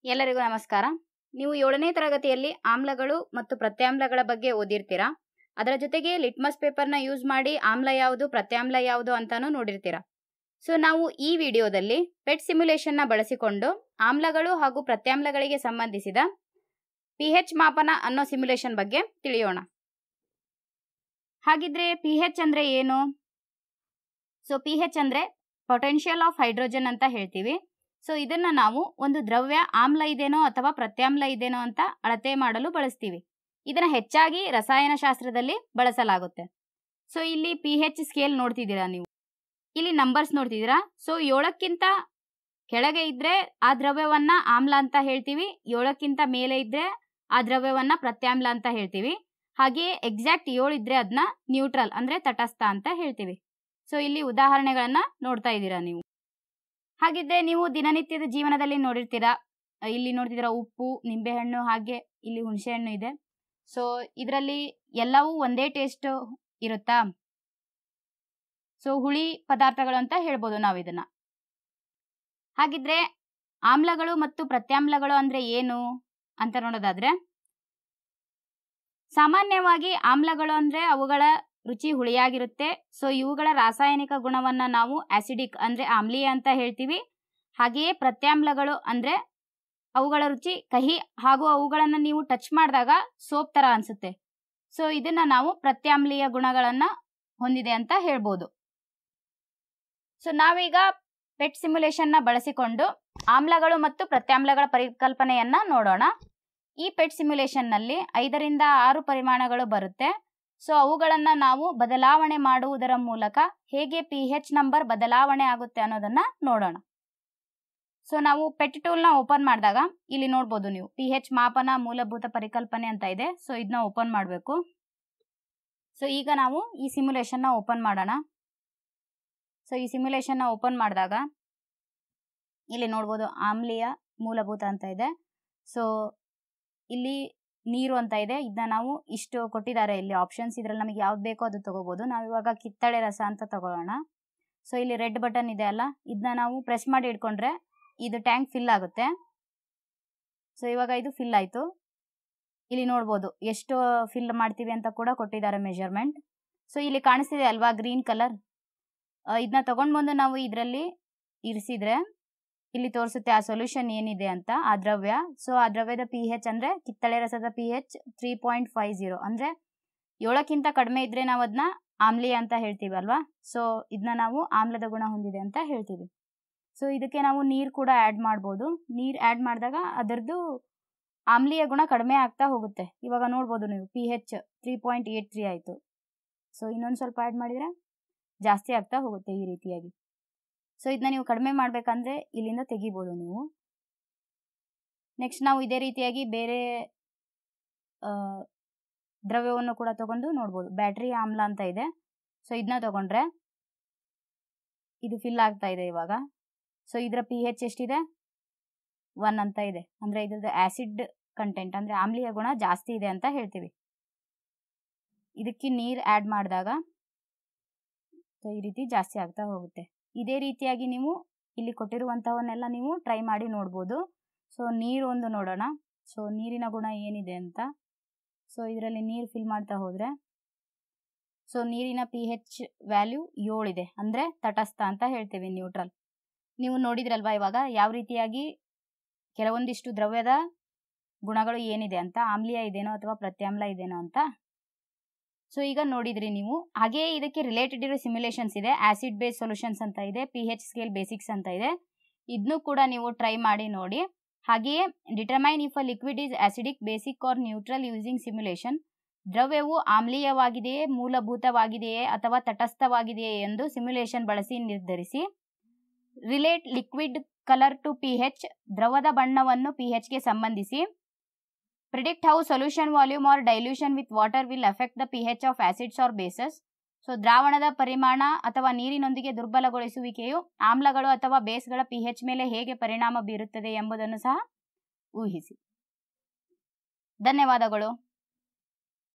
ಎಲ್ಲರಿಗೂ ನಮಸ್ಕಾರ. ನೀವು 7ನೇ ತರಗತಿಯಲ್ಲಿ ಆಮ್ಲಗಳು ಮತ್ತು ಪ್ರತ್ಯಾಮ್ಲಗಳ ಬಗ್ಗೆ ಓದಿರ್ತೀರಾ. ಅದರ ಜೊತೆಗೆ ಲಿಟ್ಮಸ್ ಪೇಪರ್ನ ಯೂಸ್ ಮಾಡಿ ಆಮ್ಲ ಯಾವುದು ಪ್ರತ್ಯಾಮ್ಲ ಯಾವುದು ಅಂತಾನೂ ನೋಡಿರ್ತೀರಾ. ಸೊ ನಾವು ಈ ವಿಡಿಯೋದಲ್ಲಿ ಪೆಟ್ ಸಿಮ್ಯುಲೇಷನ್ನ ಬಳಸಿಕೊಂಡು ಆಮ್ಲಗಳು ಹಾಗೂ ಪ್ರತ್ಯಾಮ್ಲಗಳಿಗೆ ಸಂಬಂಧಿಸಿದ pH ಮಾಪನ ಅನ್ನೋ ಸಿಮ್ಯುಲೇಷನ್ ಬಗ್ಗೆ ತಿಳಿಯೋಣ. ಹಾಗಿದ್ರೆ pH ಅಂದ್ರೆ ಏನು? ಸೊ pH ಅಂದ್ರೆ ಪೊಟೆನ್ಷಿಯಲ್ ಆಫ್ ಹೈಡ್ರೋಜನ್ ಅಂತ ಹೇಳ್ತೀವಿ. ಸೊ ಇದನ್ನ ನಾವು ಒಂದು ದ್ರವ್ಯ ಆಮ್ಲ ಇದೇನೋ ಅಥವಾ ಪ್ರತ್ಯಾಮ್ಲ ಇದೇನೋ ಅಂತ ಅಳತೆ ಮಾಡಲು ಬಳಸ್ತೀವಿ. ಇದನ್ನ ಹೆಚ್ಚಾಗಿ ರಸಾಯನಶಾಸ್ತ್ರದಲ್ಲಿ ಬಳಸಲಾಗುತ್ತೆ. ಸೊ ಇಲ್ಲಿ pH ಸ್ಕೇಲ್ ನೋಡ್ತಿದ್ದೀರಾ ನೀವು, ಇಲ್ಲಿ ನಂಬರ್ಸ್ ನೋಡ್ತಿದ್ದೀರಾ. ಸೊ 7ಕ್ಕಿಂತ ಕೆಳಗೆ ಇದ್ರೆ ಆ ದ್ರವ್ಯವನ್ನ ಆಮ್ಲ ಅಂತ ಹೇಳ್ತೀವಿ, 7ಕ್ಕಿಂತ ಮೇಲೆ ಇದ್ರೆ ಆ ದ್ರವ್ಯವನ್ನ ಪ್ರತ್ಯಾಮ್ಲ ಅಂತ ಹೇಳ್ತೀವಿ. ಹಾಗೆಯೇ ಎಕ್ಸಾಕ್ಟ್ 7 ಇದ್ರೆ ಅದನ್ನ ನ್ಯೂಟ್ರಲ್ ಅಂದ್ರೆ ತಟಸ್ಥ ಅಂತ ಹೇಳ್ತೀವಿ. ಸೊ ಇಲ್ಲಿ ಉದಾಹರಣೆಗಳನ್ನ ನೋಡ್ತಾ ಇದ್ದೀರಾ ನೀವು. ಹಾಗಿದ್ರೆ ನೀವು ದಿನನಿತ್ಯದ ಜೀವನದಲ್ಲಿ ನೋಡಿರ್ತೀರಾ, ಇಲ್ಲಿ ನೋಡ್ತಿದ್ದೀರಾ ಉಪ್ಪು, ನಿಂಬೆಹಣ್ಣು, ಹಾಗೆ ಇಲ್ಲಿ ಹುಣಸೆ ಹಣ್ಣು ಇದೆ. ಸೊ ಇದರಲ್ಲಿ ಎಲ್ಲವೂ ಒಂದೇ ಟೇಸ್ಟ್ ಇರುತ್ತಾ? ಸೊ ಹುಳಿ ಪದಾರ್ಥಗಳು ಅಂತ ಹೇಳ್ಬೋದು ನಾವು ಇದನ್ನ. ಹಾಗಿದ್ರೆ ಆಮ್ಲಗಳು ಮತ್ತು ಪ್ರತ್ಯಾಮ್ಲಗಳು ಅಂದ್ರೆ ಏನು ಅಂತ ನೋಡೋದಾದ್ರೆ, ಸಾಮಾನ್ಯವಾಗಿ ಆಮ್ಲಗಳು ಅಂದ್ರೆ ಅವುಗಳ ರುಚಿ ಹುಳಿಯಾಗಿರುತ್ತೆ. ಸೊ ಇವುಗಳ ರಾಸಾಯನಿಕ ಗುಣವನ್ನ ನಾವು ಆಸಿಡಿಕ್ ಅಂದ್ರೆ ಆಮ್ಲೀಯ ಅಂತ ಹೇಳ್ತೀವಿ. ಹಾಗೆಯೇ ಪ್ರತ್ಯಾಮ್ಲಗಳು ಅಂದ್ರೆ ಅವುಗಳ ರುಚಿ ಕಹಿ ಹಾಗೂ ಅವುಗಳನ್ನ ನೀವು ಟಚ್ ಮಾಡಿದಾಗ ಸೋಪ್ ತರ ಅನ್ಸುತ್ತೆ. ಸೊ ಇದನ್ನ ನಾವು ಪ್ರತ್ಯಾಮ್ಲೀಯ ಗುಣಗಳನ್ನ ಹೊಂದಿದೆ ಅಂತ ಹೇಳ್ಬೋದು. ಸೊ ನಾವೀಗ ಪೆಟ್ ಸಿಮ್ಯುಲೇಷನ್ನ ಬಳಸಿಕೊಂಡು ಆಮ್ಲಗಳು ಮತ್ತು ಪ್ರತ್ಯಾಮ್ಲಗಳ ಪರಿಕಲ್ಪನೆಯನ್ನ ನೋಡೋಣ. ಈ ಪೆಟ್ ಸಿಮ್ಯುಲೇಷನ್ ನಲ್ಲಿ 5 ರಿಂದ 6 ಪರಿಮಾಣಗಳು ಬರುತ್ತೆ. ಸೊ ಅವುಗಳನ್ನ ನಾವು ಬದಲಾವಣೆ ಮಾಡುವುದರ ಮೂಲಕ ಹೇಗೆ pH ನಂಬರ್ ಬದಲಾವಣೆ ಆಗುತ್ತೆ ಅನ್ನೋದನ್ನ ನೋಡೋಣ. ಸೊ ನಾವು ಪೆಟ್ ಟೂಲ್ನ ಓಪನ್ ಮಾಡಿದಾಗ ಇಲ್ಲಿ ನೋಡ್ಬೋದು ನೀವು pH ಮಾಪನ ಮೂಲಭೂತ ಪರಿಕಲ್ಪನೆ ಅಂತ ಇದೆ. ಸೊ ಇದನ್ನ ಓಪನ್ ಮಾಡಬೇಕು. ಸೊ ಈಗ ನಾವು ಈ ಸಿಮ್ಯುಲೇಷನ್ನ ಓಪನ್ ಮಾಡೋಣ. ಸೊ ಈ ಸಿಮ್ಯುಲೇಷನ್ನ ಓಪನ್ ಮಾಡಿದಾಗ ಇಲ್ಲಿ ನೋಡ್ಬೋದು ಆಮ್ಲೀಯ ಮೂಲಭೂತ ಅಂತ ಇದೆ. ಸೊ ಇಲ್ಲಿ ನೀರು ಅಂತ ಇದೆ. ಇದನ್ನ ನಾವು ಇಷ್ಟು ಕೊಟ್ಟಿದ್ದಾರೆ ಇಲ್ಲಿ ಆಪ್ಷನ್ಸ್, ಇದ್ರಲ್ಲಿ ನಮಗೆ ಯಾವ್ದು ಬೇಕೋ ಅದು ತಗೋಬಹುದು. ನಾವು ಇವಾಗ ಕಿತ್ತಳೆ ರಸ ಅಂತ ತಗೊಳ್ಳೋಣ. ಸೊ ಇಲ್ಲಿ ರೆಡ್ ಬಟನ್ ಇದೆ ಅಲ್ಲ, ಇದನ್ನ ನಾವು ಪ್ರೆಸ್ ಮಾಡಿ ಇಟ್ಕೊಂಡ್ರೆ ಇದು ಟ್ಯಾಂಕ್ ಫಿಲ್ ಆಗುತ್ತೆ. ಸೊ ಇವಾಗ ಇದು ಫಿಲ್ ಆಯ್ತು. ಇಲ್ಲಿ ನೋಡ್ಬೋದು ಎಷ್ಟು ಫಿಲ್ ಮಾಡ್ತೀವಿ ಅಂತ ಕೂಡ ಕೊಟ್ಟಿದ್ದಾರೆ ಮೆಜರ್ಮೆಂಟ್. ಸೊ ಇಲ್ಲಿ ಕಾಣಿಸ್ತಿದೆ ಅಲ್ವಾ ಗ್ರೀನ್ ಕಲರ್, ಇದನ್ನ ತಗೊಂಡ್ ಬಂದು ನಾವು ಇದರಲ್ಲಿ ಇರಿಸಿದ್ರೆ ಇಲ್ಲಿ ತೋರಿಸುತ್ತೆ ಆ ಸೊಲ್ಯೂಷನ್ ಏನಿದೆ ಅಂತ, ಆ ದ್ರವ್ಯ. ಸೊ ಆ ದ್ರವ್ಯದ pH ಅಂದ್ರೆ ಕಿತ್ತಳೆ ರಸದ pH 3.50 ಅಂದ್ರೆ 7ಕ್ಕಿಂತ ಕಡಿಮೆ ಇದ್ರೆ ನಾವು ಅದನ್ನ ಆಮ್ಲೀಯ ಅಂತ ಹೇಳ್ತೀವಿ ಅಲ್ವಾ. ಸೊ ಇದನ್ನ ನಾವು ಆಮ್ಲದ ಗುಣ ಹೊಂದಿದೆ ಅಂತ ಹೇಳ್ತೀವಿ. ಸೊ ಇದಕ್ಕೆ ನಾವು ನೀರು ಕೂಡ ಆ್ಯಡ್ ಮಾಡ್ಬೋದು. ನೀರು ಆ್ಯಡ್ ಮಾಡಿದಾಗ ಅದರದ್ದು ಆಮ್ಲೀಯ ಗುಣ ಕಡಿಮೆ ಆಗ್ತಾ ಹೋಗುತ್ತೆ. ಇವಾಗ ನೋಡ್ಬೋದು ನೀವು pH 3.83 ಆಯಿತು. ಸೊ ಇನ್ನೊಂದು ಸ್ವಲ್ಪ ಆ್ಯಡ್ ಮಾಡಿದರೆ ಜಾಸ್ತಿ ಆಗ್ತಾ ಹೋಗುತ್ತೆ ಈ ರೀತಿಯಾಗಿ. ಸೊ ಇದನ್ನ ನೀವು ಕಡಿಮೆ ಮಾಡಬೇಕಂದ್ರೆ ಇಲ್ಲಿಂದ ತೆಗಿಬೋದು ನೀವು. ನೆಕ್ಸ್ಟ್ ನಾವು ಇದೇ ರೀತಿಯಾಗಿ ಬೇರೆ ದ್ರವ್ಯವನ್ನು ಕೂಡ ತಗೊಂಡು ನೋಡ್ಬೋದು. ಬ್ಯಾಟ್ರಿ ಆಮ್ಲ ಅಂತ ಇದೆ. ಸೊ ಇದನ್ನ ತಗೊಂಡ್ರೆ ಇದು ಫಿಲ್ ಆಗ್ತಾ ಇದೆ ಇವಾಗ. ಸೊ ಇದರ pH ಎಷ್ಟಿದೆ? 1 ಅಂತ ಇದೆ. ಅಂದ್ರೆ ಇದ್ರದ್ದು ಆಸಿಡ್ ಕಂಟೆಂಟ್ ಅಂದ್ರೆ ಆಮ್ಲೀಯ ಗುಣ ಜಾಸ್ತಿ ಇದೆ ಅಂತ ಹೇಳ್ತೀವಿ. ಇದಕ್ಕೆ ನೀರು ಆ್ಯಡ್ ಮಾಡಿದಾಗ ಸೊ ಈ ರೀತಿ ಜಾಸ್ತಿ ಆಗ್ತಾ ಹೋಗುತ್ತೆ. ಇದೇ ರೀತಿಯಾಗಿ ನೀವು ಇಲ್ಲಿ ಕೊಟ್ಟಿರುವಂತಹವನ್ನೆಲ್ಲ ನೀವು ಟ್ರೈ ಮಾಡಿ ನೋಡ್ಬೋದು. ಸೊ ನೀರು ಒಂದು ನೋಡೋಣ. ಸೊ ನೀರಿನ ಗುಣ ಏನಿದೆ ಅಂತ. ಸೊ ಇದರಲ್ಲಿ ನೀರು ಫಿಲ್ ಮಾಡ್ತಾ ಹೋದ್ರೆ ಸೊ ನೀರಿನ pH ವ್ಯಾಲ್ಯೂ 7 ಇದೆ, ಅಂದ್ರೆ ತಟಸ್ಥ ಅಂತ ಹೇಳ್ತೀವಿ, ನ್ಯೂಟ್ರಲ್. ನೀವು ನೋಡಿದ್ರಲ್ವಾ ಇವಾಗ ಯಾವ ರೀತಿಯಾಗಿ ಕೆಲವೊಂದಿಷ್ಟು ದ್ರವ್ಯದ ಗುಣಗಳು ಏನಿದೆ ಅಂತ, ಆಮ್ಲೀಯ ಇದೇನೋ ಅಥವಾ ಪ್ರತ್ಯಾಮ್ಲ ಇದೇನೋ ಅಂತ. ಸೊ ಈಗ ನೋಡಿದ್ರಿ ನೀವು. ಹಾಗೆಯೇ ಇದಕ್ಕೆ ರಿಲೇಟೆಡ್ ಇರೋ ಸಿಮ್ಯುಲೇಷನ್ಸ್ ಇದೆ. ಆಸಿಡ್ ಬೇಸ್ ಸೊಲ್ಯೂಷನ್ಸ್ ಅಂತ ಇದೆ, pH ಸ್ಕೇಲ್ ಬೇಸಿಕ್ಸ್ ಅಂತ ಇದೆ. ಇದನ್ನು ಕೂಡ ನೀವು ಟ್ರೈ ಮಾಡಿ ನೋಡಿ. ಹಾಗೆಯೇ determine if a liquid is acidic, basic or neutral using simulation. ದ್ರವ್ಯವು ಆಮ್ಲೀಯವಾಗಿದೆಯೇ, ಮೂಲಭೂತವಾಗಿದೆಯೇ ಅಥವಾ ತಟಸ್ಥವಾಗಿದೆಯೇ ಎಂದು ಸಿಮ್ಯುಲೇಷನ್ ಬಳಸಿ ನಿರ್ಧರಿಸಿ. Relate liquid colour to pH. ದ್ರವದ ಬಣ್ಣವನ್ನು pHಗೆ ಸಂಬಂಧಿಸಿ. Predict how solution volume or dilution with water will affect the pH of acids or bases. So ದ್ರಾವಣದ ಪರಿಮಾಣ ಅಥವಾ ನೀರಿನೊಂದಿಗೆ ದುರ್ಬಲಗೊಳಿಸುವಿಕೆಯು ಆಮ್ಲಗಳು ಅಥವಾ ಬೇಸ್ಗಳ pH ಮೇಲೆ ಹೇಗೆ ಪರಿಣಾಮ ಬೀರುತ್ತದೆ ಎಂಬುದನ್ನು ಸಹ ಊಹಿಸಿ. ಧನ್ಯವಾದಗಳು.